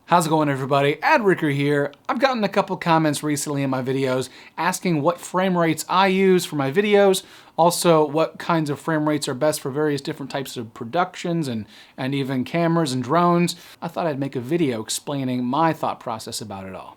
How's it going, everybody? AdRicker here. I've gotten a couple comments recently in my videos asking what frame rates I use for my videos, also what kinds of frame rates are best for various different types of productions and even cameras and drones. I thought I'd make a video explaining my thought process about it all.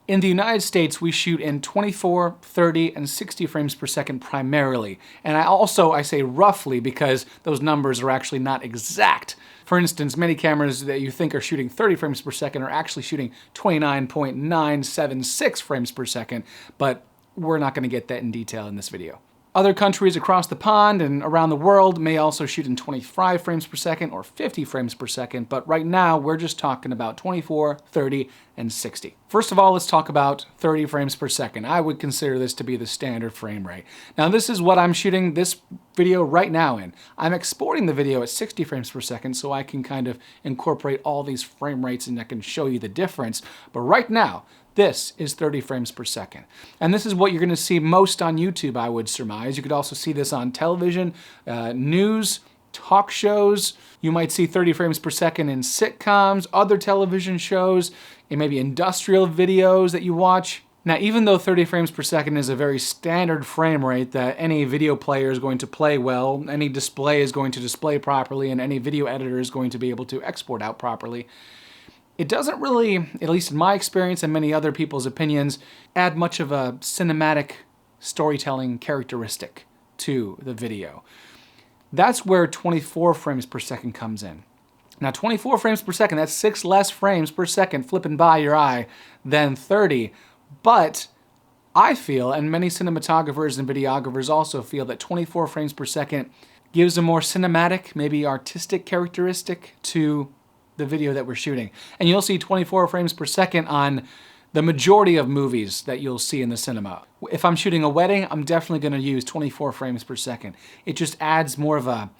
In the United States, we shoot in 24, 30, and 60 frames per second primarily. And I say roughly because those numbers are actually not exact. For instance, many cameras that you think are shooting 30 frames per second are actually shooting 29.976 frames per second, but we're not going to get that in detail in this video. Other countries across the pond and around the world may also shoot in 25 frames per second or 50 frames per second, but right now we're just talking about 24, 30, and 60. First of all, let's talk about 30 frames per second. I would consider this to be the standard frame rate. Now, this is what I'm shooting this video right now in. I'm exporting the video at 60 frames per second so I can kind of incorporate all these frame rates and I can show you the difference. But right now, this is 30 frames per second. And this is what you're going to see most on YouTube, I would surmise. You could also see this on television, news, talk shows. You might see 30 frames per second in sitcoms, other television shows, and maybe industrial videos that you watch. Now, even though 30 frames per second is a very standard frame rate that any video player is going to play well, any display is going to display properly, and any video editor is going to be able to export out properly, it doesn't really, at least in my experience and many other people's opinions, add much of a cinematic storytelling characteristic to the video. That's where 24 frames per second comes in. Now, 24 frames per second, that's 6 less frames per second flipping by your eye than 30. But I feel, and many cinematographers and videographers also feel, that 24 frames per second gives a more cinematic, maybe artistic characteristic to the video that we're shooting. And you'll see 24 frames per second on the majority of movies that you'll see in the cinema. If I'm shooting a wedding, I'm definitely going to use 24 frames per second. It just adds more of a,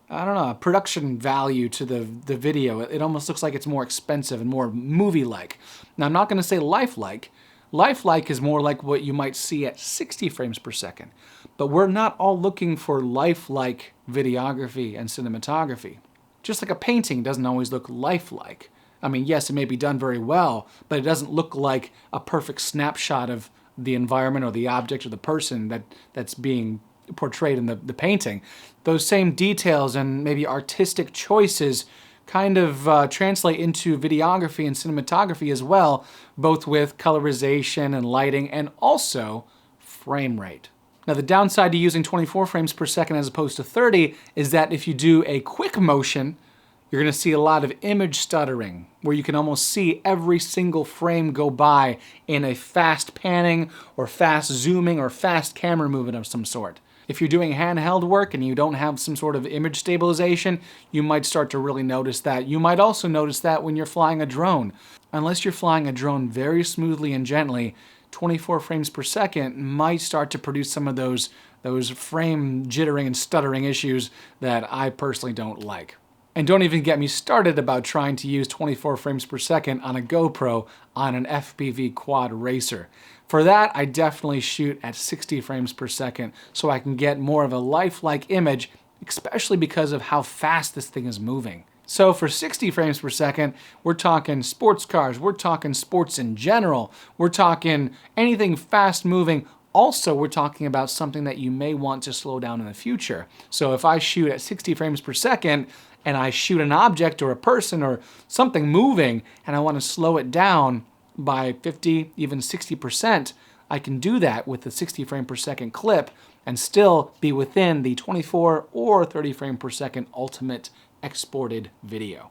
a production value to the video. It almost looks like it's more expensive and more movie-like. Now, I'm not going to say lifelike. Lifelike is more like what you might see at 60 frames per second. But we're not all looking for lifelike videography and cinematography. Just like a painting doesn't always look lifelike. I mean, yes, it may be done very well, but it doesn't look like a perfect snapshot of the environment or the object or the person that's being portrayed in the painting. Those same details and maybe artistic choices kind of translate into videography and cinematography as well, both with colorization and lighting and also frame rate. Now, the downside to using 24 frames per second as opposed to 30 is that if you do a quick motion, you're going to see a lot of image stuttering, where you can almost see every single frame go by in a fast panning or fast zooming or fast camera movement of some sort. If you're doing handheld work and you don't have some sort of image stabilization, you might start to really notice that. You might also notice that when you're flying a drone. Unless you're flying a drone very smoothly and gently, 24 frames per second might start to produce some of those frame jittering and stuttering issues that I personally don't like. And don't even get me started about trying to use 24 frames per second on a GoPro on an FPV quad racer. For that, I definitely shoot at 60 frames per second so I can get more of a lifelike image, especially because of how fast this thing is moving. So for 60 frames per second, we're talking sports cars, we're talking sports in general, we're talking anything fast moving. Also, we're talking about something that you may want to slow down in the future. So if I shoot at 60 frames per second and I shoot an object or a person or something moving and I want to slow it down by 50, even 60%, I can do that with the 60 frame per second clip and still be within the 24 or 30 frame per second ultimate exported video.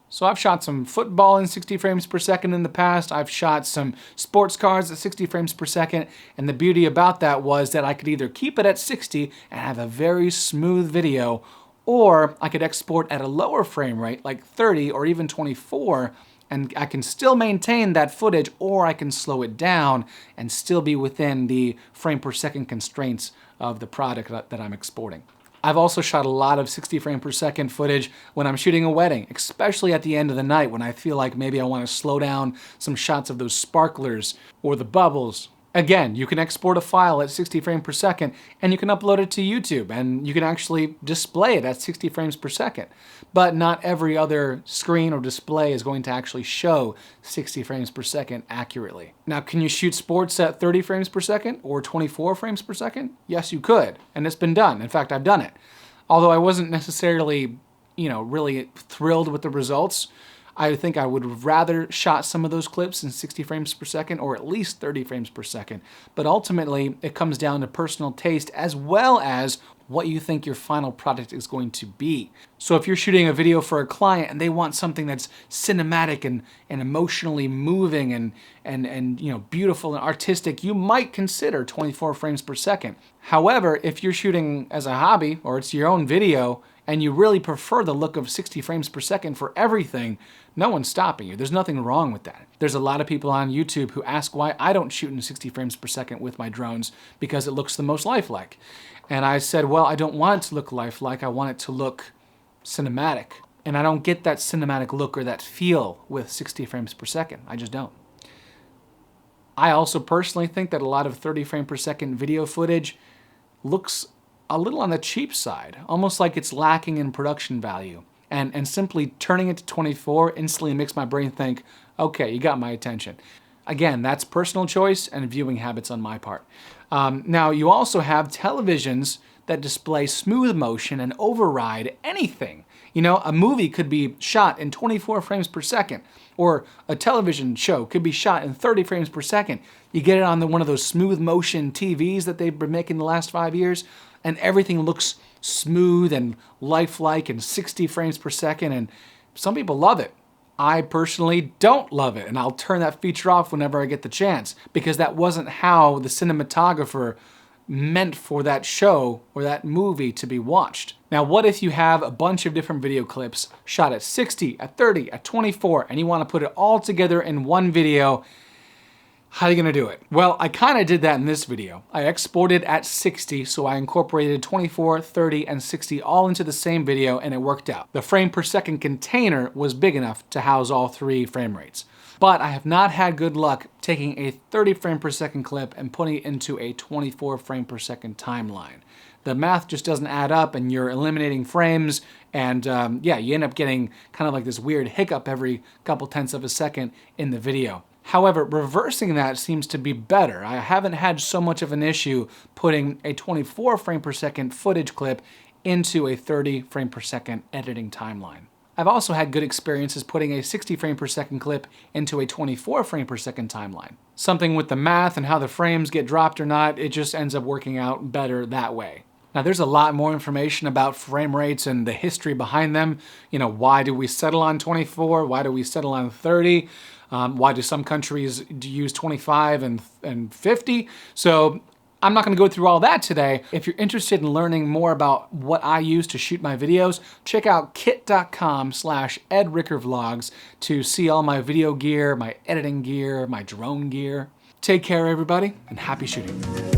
So I've shot some football in 60 frames per second in the past. I've shot some sports cars at 60 frames per second. And the beauty about that was that I could either keep it at 60 and have a very smooth video, or I could export at a lower frame rate, like 30 or even 24, and I can still maintain that footage, or I can slow it down and still be within the frame per second constraints of the product that I'm exporting. I've also shot a lot of 60 frame per second footage when I'm shooting a wedding, especially at the end of the night when I feel like maybe I want to slow down some shots of those sparklers or the bubbles Again, you can export a file at 60 frames per second and you can upload it to YouTube and you can actually display it at 60 frames per second. But not every other screen or display is going to actually show 60 frames per second accurately. Now, can you shoot sports at 30 frames per second or 24 frames per second? Yes, you could, and it's been done. In fact, I've done it. Although I wasn't necessarily, really thrilled with the results. I think I would have rather shot some of those clips in 60 frames per second or at least 30 frames per second. But ultimately, it comes down to personal taste as well as what you think your final product is going to be. So if you're shooting a video for a client and they want something that's cinematic and emotionally moving and beautiful and artistic, you might consider 24 frames per second. However, if you're shooting as a hobby or it's your own video and you really prefer the look of 60 frames per second for everything, no one's stopping you. There's nothing wrong with that. There's a lot of people on YouTube who ask why I don't shoot in 60 frames per second with my drones because it looks the most lifelike. And I said, well, I don't want it to look lifelike. I want it to look cinematic. And I don't get that cinematic look or that feel with 60 frames per second. I just don't. I also personally think that a lot of 30 frame per second video footage looks a little on the cheap side, almost like it's lacking in production value. And simply turning it to 24 instantly makes my brain think, okay, you got my attention. Again, that's personal choice and viewing habits on my part. Now, you also have televisions that display smooth motion and override anything. A movie could be shot in 24 frames per second, or a television show could be shot in 30 frames per second. You get it on one of those smooth motion TVs that they've been making the last 5 years, and everything looks smooth and lifelike and 60 frames per second, and some people love it. I personally don't love it, and I'll turn that feature off whenever I get the chance, because that wasn't how the cinematographer meant for that show or that movie to be watched. Now, what if you have a bunch of different video clips shot at 60, at 30, at 24, and you want to put it all together in one video? How are you gonna do it? Well, I kinda did that in this video. I exported at 60, so I incorporated 24, 30, and 60 all into the same video, and it worked out. The frame per second container was big enough to house all 3 frame rates. But I have not had good luck taking a 30 frame per second clip and putting it into a 24 frame per second timeline. The math just doesn't add up, and you're eliminating frames, and you end up getting kind of like this weird hiccup every couple tenths of a second in the video. However, reversing that seems to be better. I haven't had so much of an issue putting a 24 frame per second footage clip into a 30 frame per second editing timeline. I've also had good experiences putting a 60 frame per second clip into a 24 frame per second timeline. Something with the math and how the frames get dropped or not, it just ends up working out better that way. Now, there's a lot more information about frame rates and the history behind them. Why do we settle on 24? Why do we settle on 30? Why do some countries use 25 and 50? So I'm not going to go through all that today. If you're interested in learning more about what I use to shoot my videos, check out kit.com/edrickervlogs to see all my video gear, my editing gear, my drone gear. Take care, everybody, and happy shooting.